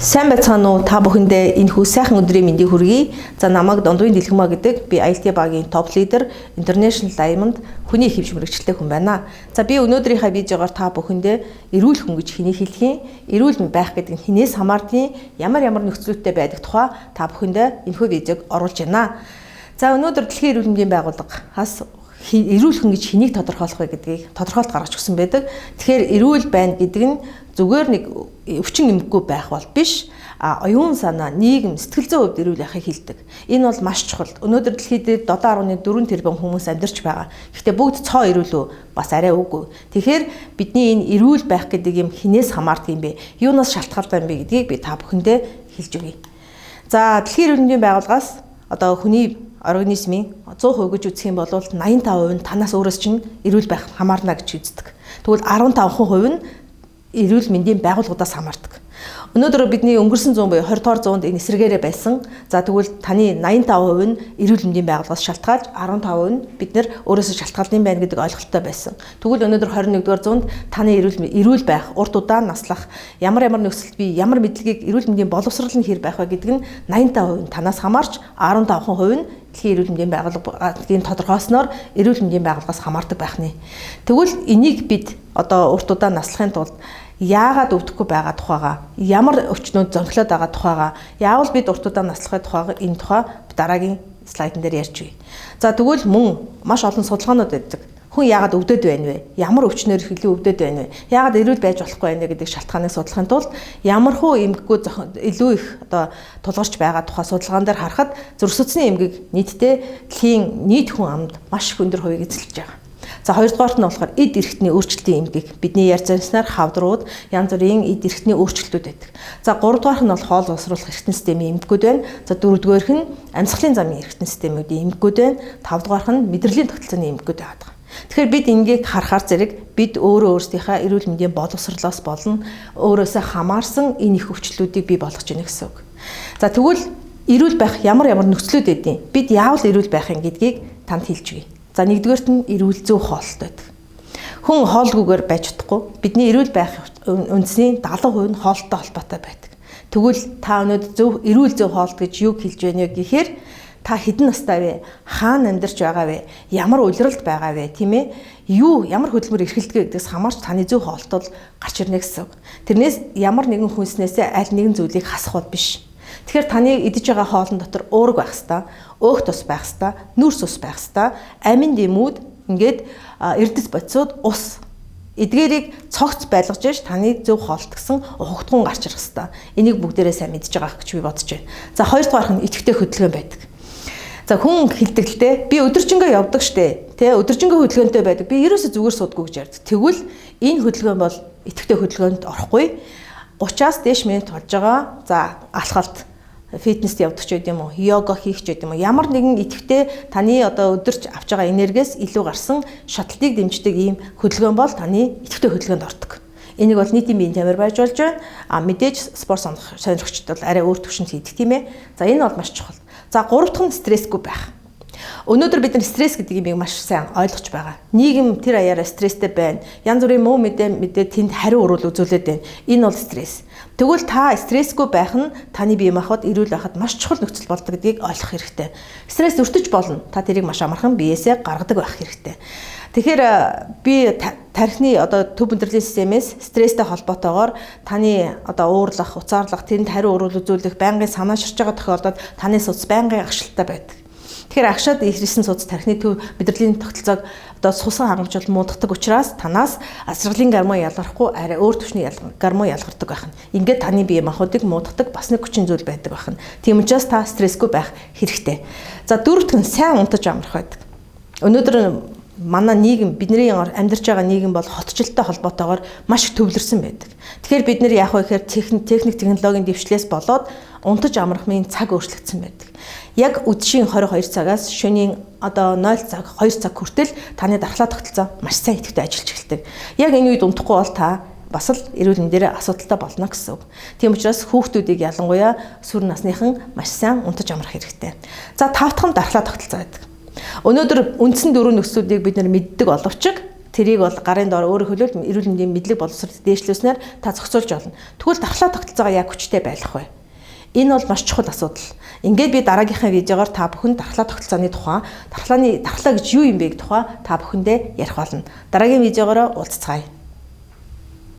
Сайн байцгаана уу? Та бүхэндээ энэ хүү сайхан өдрийн мэндийг хүргэе. За намайг Дондуын Дэлгэмаа гэдэг. Би ILT багийн топ лидер, International Diamond хүний их хэвш мэрэгчлээ хүн байна. За би өнөөдрийнхээ видеогоор та бүхэндээ эрүүл хүн гэж хэнийг хэлэх юм? Эрүүл байх гэдэг нь хинээс хамаардгийг ямар нөхцөлтэй байдаг тухай та бүхэндээ энэхүү видеог оруулж байна. За өнөөдөр Дэлхийн эрүүл мэндийн байгууллагаас эрүүл хүн гэж хэнийг тодорхойлох вэ гэдгийг тодорхойлт гаргаж өгсөн байдаг. Тэгэхээр эрүүл байна гэдэг нь зүгээр нэг өвчин эмгэггүй байх бол биш, оюун санаа, нийгэм, сэтгэл зүйн хувьд эрүүл байхыг хэлдэг. Энэ бол маш чухал. Өнөөдөр дэлхийд 7.4 тэрбум хүмүүс амьдарч байгаа. Гэхдээ бүгд цоо эрүүл үү? Бас арай үгүй. Тэгэхээр бидний энэ эрүүл байх гэдэг юм хинээс хамаардаг юм бэ? Юунаас шалтгаалтай юм бэ гэдгийг би та бүхэндээ хэлж өгье. За Дэлхийн эрүүл мэндийн байгууллагаас одоо хүний организмын 100% гэж үзэх юм бол 85% нь танаас өөрөөс чинь эрүүл байх хамаарна гэж үздэг. Тэгвэл 15% нь эрүүл мэндийн байгууллагуудаас хамаардаг. Өнөөдөр бидний өнгөрсөн 100 буюу 20 доор зуунд энэ эсрэгээрээ байсан. За тэгвэл таны 85% нь эрүүл мэндийн байгууллагаас шалтгаалж 15% нь бид нэр өөрөөсөө шалтгаалсан байна гэдэг ойлголттой байсан. Тэгвэл өнөөдөр 21 дугаар зуунд таны эрүүл байх, урт удаан наслах, ямар нөхцөлд би ямар мэдлэгийг эрүүл мэндийн боловсрол нь хэр байх вэ гэдэг нь 85% нь танаас хамаарч 15% нь Дэлхийн эрүүл мэндийн байгууллагын тодорхойлсноор эрүүл мэндийн байгууллагаас хамаардаг байх нэ. Тэгвэл энийг бид одоо урт удаан наслахын тулд яагаад өвдөхгүй байгаа тухайгаа, ямар өвчнүүд зөнхлөд байгаа тухайгаа, яавал бид урт удаан наслахын тухайгаа энэ тухай дараагийн слайдн дээр ярьж буй. За тэгвэл мөн маш олон судалгаанууд байдаг. Хүн яагаад өвдөд байна вэ? Ямар өвчнөр илүү өвдөд байна вэ? Яагаад эрүүл байж болохгүй байна гэдэг шалтгааныг судлахын тулд ямархуу эмгэггүй илүү их одоо тулгарч байгаа тухай судалгаан дээр харахад зүрх судасны эмгэг нийтдээ дэлхийн нийт хүн амд маш их өндөр хувийг эзэлж байгаа. За хоёрдугаарт нь болохоор эд эрхтний өөрчлөлтийн эмгэг. Бидний ярьж байснаар хавдрууд, янз бүрийн эд эрхтний өөрчлөлтүүд байдаг. За гуравдугаарт нь бол хоол уусруулах эрхтэн системийн эмгэгүүд байна. За дөрөвдүгээрх нь амьсгалын замын эрхтэн системүүдийн эмгэгүүд байна. Тавдугаарх нь мэдрэлийн тогтолцооны эмгэгүүд байдаг. Тэгэхээр бид ингээд харахаар зэрэг бид өөрсдийнхээ эрүүл мэндийн боловсролоос болон өөрөөсөө хамаарсан энэ их өвчлөлүүдийг бий болгож байна гэсэн үг. За тэгвэл эрүүл байх ямар нөхцлүүд байдیں۔ Бид яавал эрүүл байх юм гэдгийг танд хэлж өгье. За нэгдүгээрт нь эрүүл зөв хооллолт байдаг. Хүн хоолгүйгээр байж чадахгүй. Бидний эрүүл байх үндэсний 70% нь хоолттой холбоотой байдаг. Тэгвэл та өнөөдөр эрүүл зөв хооллолт гэж юу хэлж байна вэ гэхээр та хэдэн настай вэ? Хаана амьдарч байгаа вэ? Ямар улиралд байгаа вэ? Тийм ээ? Ямар хөдөлмөр эрхэлдэг гэдгээс хамаарч таны зөв хооллолт бол гарч ирнэ гэсэн үг. Тэрнээс ямар нэгэн хүнснээсээ аль нэгэн зүйлийг хасах бол биш. Тэгэхээр таны идэж байгаа хоолн дотор уураг байх хэвээр, өөх тус байх хэвээр, нүрс ус байх хэвээр, амин дэмүүд ингээд эрдэс бодисууд ус эдгээрийг цогц байлгаж ш таны зөв хоолт гэсэн ухагтгун гарч ирэх хэвээр. Энийг бүгдээрээ сайн мэдж байгаа гэж би бодож байна. За хоёрдугаарх нь идэвхтэй хөдөлгөөн байдаг. За хүн хэлдэг л те би өдөржингөө явдаг штэ. Тэ өдөржингөө хөдөлгөөнтэй байдаг. Би ерөөсөө зүгээр суудгүй гэж ярьдаг. Тэгвэл энэ хөдөлгөөн бол идэвхтэй хөдөлгөөнд орохгүй. 30-аас дээш минут болж байгаа. За алхалт фитнест явдаг ч гэдэг юм уу, йога хийх ч гэдэг юм уу, ямар нэгэн идэвхтэй таны одоо өдөрч авч байгаа энергиэс илүү гарсан шатлтыг дэмждэг ийм хөдөлгөөн бол таны идэвхтэй хөдөлгөөнд ордог. Энийг бол нийтийн биеийн тамир байж болж байна. Мэдээж спорт сонирхогчд бол арай өөр төвшөнд хийдэг тийм ээ. За энэ бол маш чухал. За гурав дахь нь стрессгүй байх. Өнөөдөр бид нар стресс гэдгийг маш сайн ойлгож байгаа. Нийгэм тэр аяараа стресстэй байна. Янз бүрийн муу мэдээ тэнд хариу урвал үзүүлээд байна. Энэ бол стресс. Тэгвэл та стрессгүй байх нь таны бие махбод эрүүл байхад маш чухал нөхцөл болдог гэдгийг ойлгох хэрэгтэй. Стресс өртөж болно. Та тэрийг маш амархан биеэсээ гаргадаг байх хэрэгтэй. Тэгэхээр би тархины одоо төв мэдрэлийн системээс стресстэй холбоотойгоор таны одоо уурлах, уцаарлах, тэнд хариу урвал үзүүлэх, байнгын санаа ширж байгаа тохиолдолд таны судас байнгын агшилттай байдаг. Тэгэхээр агшаад ирсэн судас тархины төв мэдрэлийн тогтолцоог одоо сусан хангамжуул мууддаг учраас танаас асралын гормон ялгархгүй арай өөр төвчний гормон ялгардаг байх нь. Ингээд таны бие махбодыг мууддаг бас нэг хүчин зүйл байдаг байх нь. Тийм учраас та стрессгүй байх хэрэгтэй. За дөрөвт нь сайн унтаж амрах байдаг. Өнөөдөр манай нийгэм бидний амьдарч байгаа нийгэм бол хотчлолтой холбоотойгоор маш их төвлөрсөн байдаг. Тэгэхээр бид нэр яах вэ гэхээр техник технологийн дэвшлээс болоод унтаж амрахын цаг өөрчлөгдсөн байдаг. Яг өдшийн 22 цагаас шөнийн одоо 0 цаг 2 цаг хүртэл таны дархлаа тогтолцоо маш сайн идэвхтэй ажиллаж эхэлдэг. Яг энэ үед унтахгүй бол та бас л эрүүл мэндээр асуудалтай болно гэсэн үг. Тийм учраас хүүхдүүдийг ялангуяа сүр насныхан маш сайн унтаж амрах хэрэгтэй. За 5 дахь нь дархлаа тогтолцоо байдаг. Өнөөдөр үндсэн дөрвөн нөхцөлүүдийг бид нар мэддэг боловч тэрийг бол гарын доор өөрөөр хэлбэл эрүүл мэндийн мэдлэг боловсролыг дээшлүүлснээр та зохицуулж болно. Тэгвэл дархлаа тогтолцоогоо яг хүчтэй байлгах вэ? Энэ бол маш чухал асуудал. Ингээд би дараагийнхаа видеогоор та бүхэн дархлаа тогтолцооны тухай, дархлаа гэж юу юм бэ гэх тухай та бүхэндээ ярих болно. Дараагийн видеогоор уулзцаая.